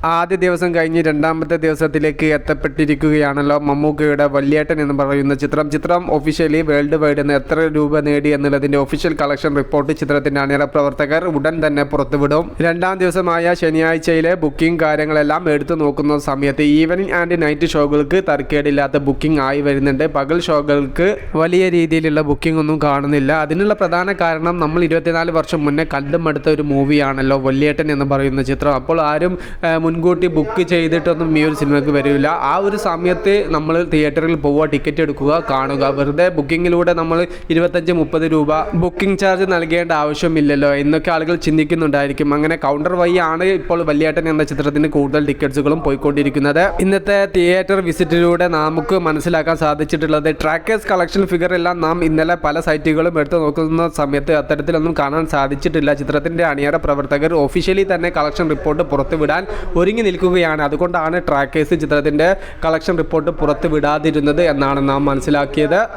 ആദ്യ ദിവസം കഴിഞ്ഞ് രണ്ടാമത്തെ ദിവസത്തിലേക്ക് എത്തപ്പെട്ടിരിക്കുകയാണല്ലോ മമ്മൂക്കയുടെ വല്യേട്ടൻ എന്ന് പറയുന്ന ചിത്രം ഒഫീഷ്യലി വേൾഡ് വൈഡ് നിന്ന് എത്ര രൂപ നേടി എന്നുള്ളതിൻ്റെ ഒഫീഷ്യൽ കളക്ഷൻ റിപ്പോർട്ട് ചിത്രത്തിൻ്റെ അണിയറ പ്രവർത്തകർ ഉടൻ തന്നെ പുറത്തുവിടും. രണ്ടാം ദിവസമായ ശനിയാഴ്ചയിലെ ബുക്കിംഗ് കാര്യങ്ങളെല്ലാം എടുത്തു നോക്കുന്ന സമയത്ത് ഈവനിങ് ആൻഡ് നൈറ്റ് ഷോകൾക്ക് തർക്കേടില്ലാത്ത ബുക്കിംഗ് ആയി വരുന്നുണ്ട്. പകൽ ഷോകൾക്ക് വലിയ രീതിയിലുള്ള ബുക്കിംഗ് ഒന്നും കാണുന്നില്ല. അതിനുള്ള പ്രധാന കാരണം നമ്മൾ 24 വർഷം മുന്നേ കണ്ടുമടുത്ത ഒരു മൂവിയാണല്ലോ വല്യേട്ടൻ എന്ന് പറയുന്ന ചിത്രം. അപ്പോൾ ആരും മുൻകൂട്ടി ബുക്ക് ചെയ്തിട്ടൊന്നും ഈ ഒരു സിനിമയ്ക്ക് വരില്ല. ആ ഒരു സമയത്ത് നമ്മൾ തിയേറ്ററിൽ പോവുക, ടിക്കറ്റ് എടുക്കുക, കാണുക. വെറുതെ ബുക്കിങ്ങിലൂടെ നമ്മൾ 25-30 രൂപ ബുക്കിംഗ് ചാർജ് നൽകേണ്ട ആവശ്യമില്ലല്ലോ എന്നൊക്കെ ആളുകൾ ചിന്തിക്കുന്നുണ്ടായിരിക്കും. അങ്ങനെ കൗണ്ടർ വഴി ആണ് ഇപ്പോൾ വല്യേട്ടൻ എന്ന ചിത്രത്തിന് കൂടുതൽ ടിക്കറ്റ്സുകളും പോയിക്കൊണ്ടിരിക്കുന്നത്. ഇന്നത്തെ തിയേറ്റർ വിസിറ്റിലൂടെ നമുക്ക് മനസ്സിലാക്കാൻ സാധിച്ചിട്ടുള്ളത് ട്രാക്കേഴ്സ് കളക്ഷൻ ഫിഗർ എല്ലാം നാം ഇന്നലെ പല സൈറ്റുകളും എടുത്ത് നോക്കുന്ന സമയത്ത് അത്തരത്തിലൊന്നും കാണാൻ സാധിച്ചിട്ടില്ല. ചിത്രത്തിൻ്റെ അണിയറ പ്രവർത്തകർ ഒഫീഷ്യലി തന്നെ കളക്ഷൻ റിപ്പോർട്ട് പുറത്തുവിടാൻ ഒരുങ്ങി നിൽക്കുകയാണ്. അതുകൊണ്ടാണ് ട്രാക്കേഴ്സ് ചിത്രത്തിൻ്റെ കളക്ഷൻ റിപ്പോർട്ട് പുറത്തുവിടാതിരുന്നത് എന്നാണ് നാം മനസ്സിലാക്കിയത്.